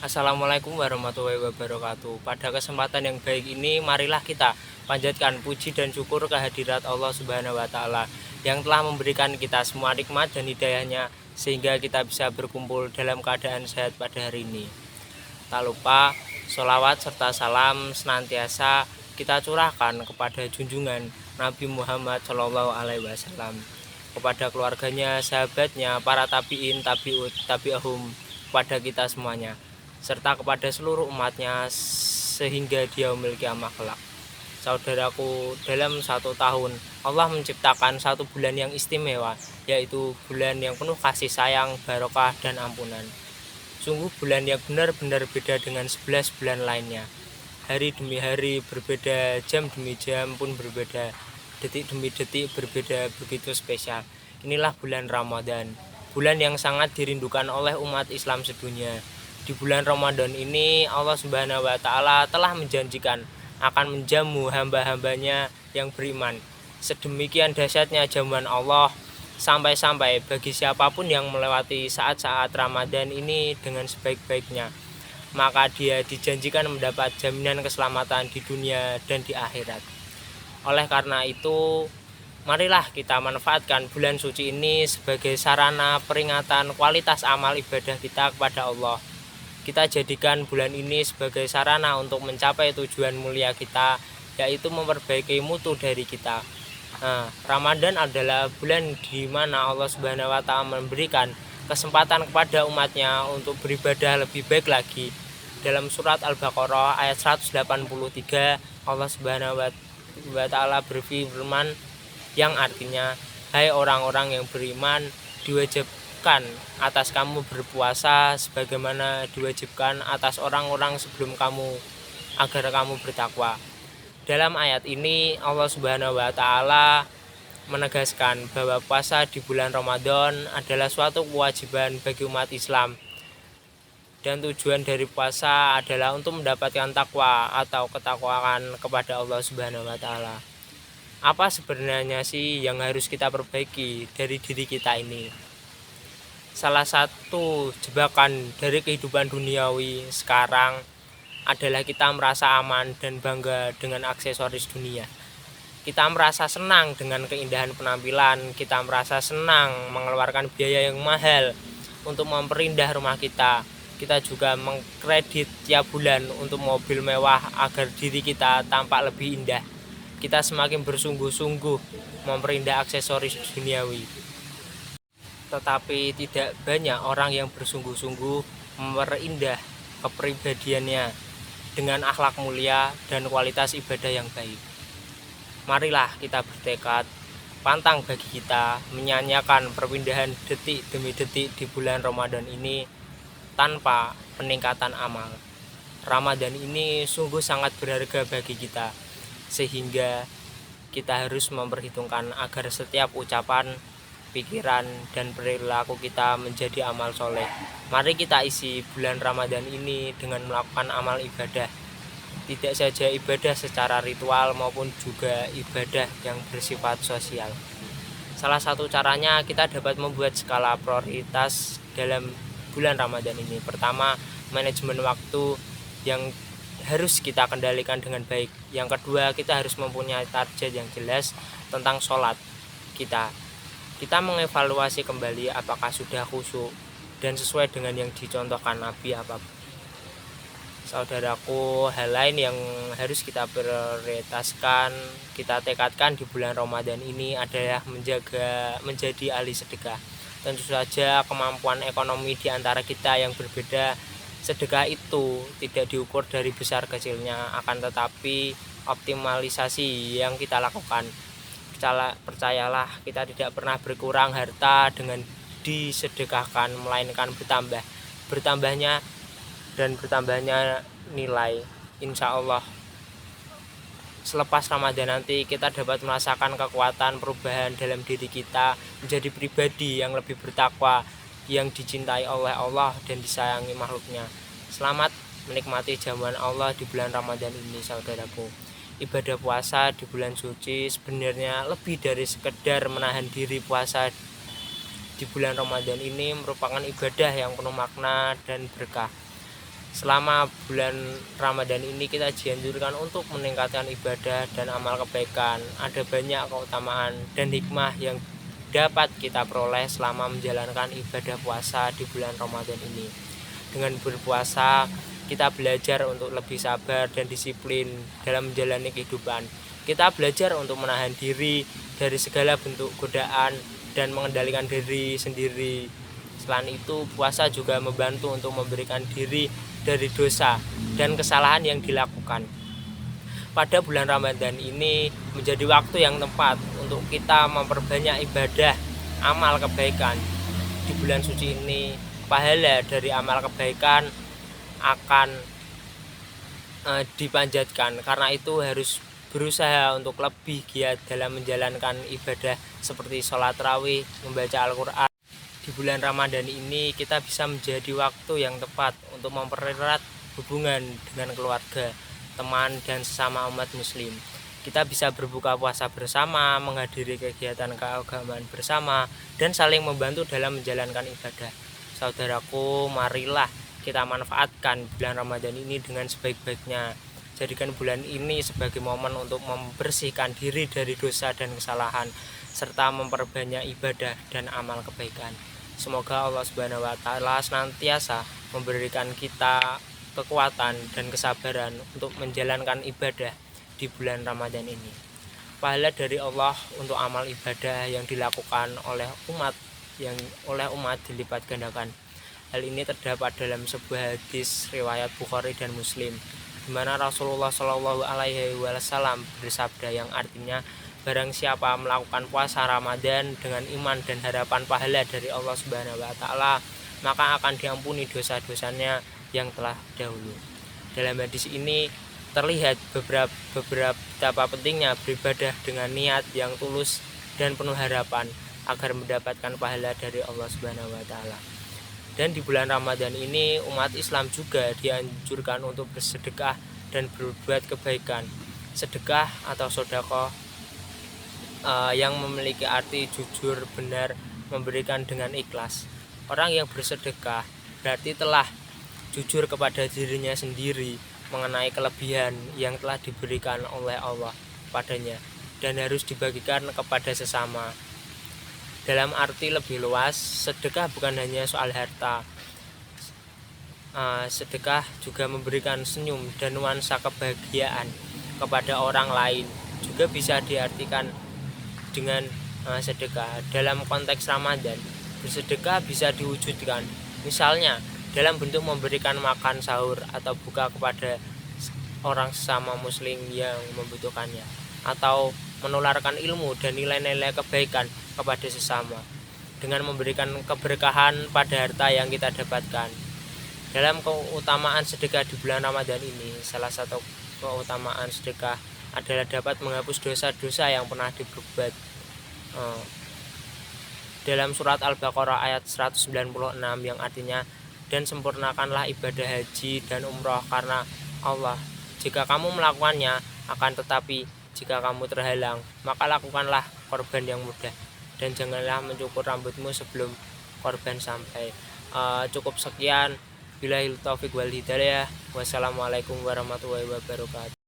Assalamualaikum warahmatullahi wabarakatuh. Pada kesempatan yang baik ini, marilah kita panjatkan puji dan syukur kehadirat Allah Subhanahu wa Ta'ala yang telah memberikan kita semua nikmat dan hidayahnya sehingga kita bisa berkumpul dalam keadaan sehat pada hari ini. Tak lupa sholawat serta salam senantiasa kita curahkan kepada junjungan Nabi Muhammad Shallallahu Alaihi Wasallam, kepada keluarganya, sahabatnya, para tabiin, tabiut, tabi'ahum, kepada kita semuanya, serta kepada seluruh umatnya sehingga dia memiliki amal kelak. Saudaraku, dalam 1 tahun Allah menciptakan 1 bulan yang istimewa, yaitu bulan yang penuh kasih sayang, barokah, dan ampunan. Sungguh bulan yang benar-benar beda dengan 11 bulan lainnya. Hari demi hari berbeda, jam demi jam pun berbeda, detik demi detik berbeda, begitu spesial. Inilah bulan Ramadan, bulan yang sangat dirindukan oleh umat Islam sedunia. Di bulan Ramadan ini Allah Subhanahu wa Ta'ala telah menjanjikan akan menjamu hamba-hambanya yang beriman. Sedemikian dahsyatnya jamuan Allah, sampai-sampai bagi siapapun yang melewati saat-saat Ramadan ini dengan sebaik-baiknya, maka dia dijanjikan mendapat jaminan keselamatan di dunia dan di akhirat. Oleh karena itu, marilah kita manfaatkan bulan suci ini sebagai sarana peringatan kualitas amal ibadah kita kepada Allah. Kita jadikan bulan ini sebagai sarana untuk mencapai tujuan mulia kita, yaitu memperbaiki mutu dari kita. Ramadan adalah bulan di mana Allah Subhanahu wa Ta'ala memberikan kesempatan kepada umatnya untuk beribadah lebih baik lagi. Dalam surat Al-Baqarah ayat 183, Allah Subhanahu wa Ta'ala berfirman yang artinya, hai orang-orang yang beriman, diwajibkan atas kamu berpuasa sebagaimana diwajibkan atas orang-orang sebelum kamu agar kamu bertakwa. Dalam ayat ini Allah Subhanahu wa Ta'ala menegaskan bahwa puasa di bulan Ramadan adalah suatu kewajiban bagi umat Islam, dan tujuan dari puasa adalah untuk mendapatkan takwa atau ketakwaan kepada Allah Subhanahu wa Ta'ala. Apa sebenarnya sih yang harus kita perbaiki dari diri kita ini? Salah satu jebakan dari kehidupan duniawi sekarang adalah kita merasa aman dan bangga dengan aksesoris dunia. Kita merasa senang dengan keindahan penampilan, kita merasa senang mengeluarkan biaya yang mahal untuk memperindah rumah kita. Kita juga mengkredit tiap bulan untuk mobil mewah agar diri kita tampak lebih indah. Kita semakin bersungguh-sungguh memperindah aksesoris duniawi. Tetapi tidak banyak orang yang bersungguh-sungguh memperindah kepribadiannya dengan akhlak mulia dan kualitas ibadah yang baik. Marilah kita bertekad pantang bagi kita menyanyiakan perpindahan detik demi detik di bulan Ramadan ini tanpa peningkatan amal. Ramadan ini sungguh sangat berharga bagi kita, sehingga kita harus memperhitungkan agar setiap ucapan, pikiran, dan perilaku kita menjadi amal soleh. Mari kita isi bulan Ramadan ini dengan melakukan amal ibadah, tidak saja ibadah secara ritual maupun juga ibadah yang bersifat sosial. Salah satu caranya kita dapat membuat skala prioritas dalam bulan Ramadan ini. Pertama, manajemen waktu yang harus kita kendalikan dengan baik. Yang kedua, kita harus mempunyai target yang jelas tentang sholat kita. Kita mengevaluasi kembali apakah sudah khusyuk dan sesuai dengan yang dicontohkan Nabi apa. Saudaraku, hal lain yang harus kita prioritaskan, kita tekadkan di bulan Ramadan ini adalah menjadi ahli sedekah. Tentu saja kemampuan ekonomi di antara kita yang berbeda. Sedekah itu tidak diukur dari besar kecilnya, akan tetapi optimalisasi yang kita lakukan. Percayalah, kita tidak pernah berkurang harta dengan disedekahkan, melainkan bertambahnya nilai. Insya Allah selepas Ramadan nanti kita dapat merasakan kekuatan perubahan dalam diri kita menjadi pribadi yang lebih bertakwa, yang dicintai oleh Allah dan disayangi makhluknya. Selamat menikmati jamuan Allah di bulan Ramadan ini, saudaraku. Ibadah puasa di bulan suci sebenarnya lebih dari sekedar menahan diri. Puasa di bulan Ramadan ini merupakan ibadah yang penuh makna dan berkah. Selama bulan Ramadan ini kita dianjurkan untuk meningkatkan ibadah dan amal kebaikan. Ada banyak keutamaan dan hikmah yang dapat kita peroleh selama menjalankan ibadah puasa di bulan Ramadan ini. Dengan berpuasa, kita belajar untuk lebih sabar dan disiplin dalam menjalani kehidupan. Kita belajar untuk menahan diri dari segala bentuk godaan dan mengendalikan diri sendiri. Selain itu, puasa juga membantu untuk memberikan diri dari dosa dan kesalahan yang dilakukan. Pada bulan Ramadan ini menjadi waktu yang tepat untuk kita memperbanyak ibadah, amal kebaikan. Di bulan suci ini, pahala dari amal kebaikan akan dipanjatkan. Karena itu harus berusaha untuk lebih giat dalam menjalankan ibadah seperti sholat tarawih, membaca Al-Quran. Di bulan Ramadan ini kita bisa menjadi waktu yang tepat untuk mempererat hubungan dengan keluarga, teman, dan sesama umat muslim. Kita bisa berbuka puasa bersama, menghadiri kegiatan keagamaan bersama, dan saling membantu dalam menjalankan ibadah. Saudaraku, marilah kita manfaatkan bulan Ramadan ini dengan sebaik-baiknya. Jadikan bulan ini sebagai momen untuk membersihkan diri dari dosa dan kesalahan, serta memperbanyak ibadah dan amal kebaikan. Semoga Allah Subhanahu wa Ta'ala senantiasa memberikan kita kekuatan dan kesabaran untuk menjalankan ibadah di bulan Ramadan ini. Pahala dari Allah untuk amal ibadah yang dilakukan oleh umat dilipat gandakan. Hal ini terdapat dalam sebuah hadis riwayat Bukhari dan Muslim, di mana Rasulullah Shallallahu Alaihi Wasallam bersabda yang artinya, barang siapa melakukan puasa Ramadan dengan iman dan harapan pahala dari Allah Subhanahu wa Ta'ala, maka akan diampuni dosa-dosanya yang telah dahulu. Dalam hadis ini terlihat betapa pentingnya beribadah dengan niat yang tulus dan penuh harapan agar mendapatkan pahala dari Allah Subhanahu wa Ta'ala. Dan di bulan Ramadan ini umat Islam juga dianjurkan untuk bersedekah dan berbuat kebaikan. Sedekah atau sedekah yang memiliki arti jujur, benar, memberikan dengan ikhlas. Orang yang bersedekah berarti telah jujur kepada dirinya sendiri mengenai kelebihan yang telah diberikan oleh Allah padanya dan harus dibagikan kepada sesama. Dalam arti lebih luas, sedekah bukan hanya soal harta. Sedekah juga memberikan senyum dan nuansa kebahagiaan kepada orang lain. Juga bisa diartikan dengan sedekah dalam konteks Ramadan. Bersedekah bisa diwujudkan misalnya dalam bentuk memberikan makan sahur atau buka kepada orang sesama muslim yang membutuhkannya, atau menularkan ilmu dan nilai-nilai kebaikan kepada sesama dengan memberikan keberkahan pada harta yang kita dapatkan. Dalam keutamaan sedekah di bulan Ramadan ini, salah satu keutamaan sedekah adalah dapat menghapus dosa-dosa yang pernah diperbuat. Dalam surat Al-Baqarah ayat 196 yang artinya, dan sempurnakanlah ibadah haji dan umroh karena Allah. Jika kamu melakukannya akan, tetapi jika kamu terhalang, maka lakukanlah korban yang mudah dan janganlah mencukur rambutmu sebelum korban sampai. Cukup sekian. Billahil taufiq wal hidayah. Wassalamualaikum warahmatullahi wabarakatuh.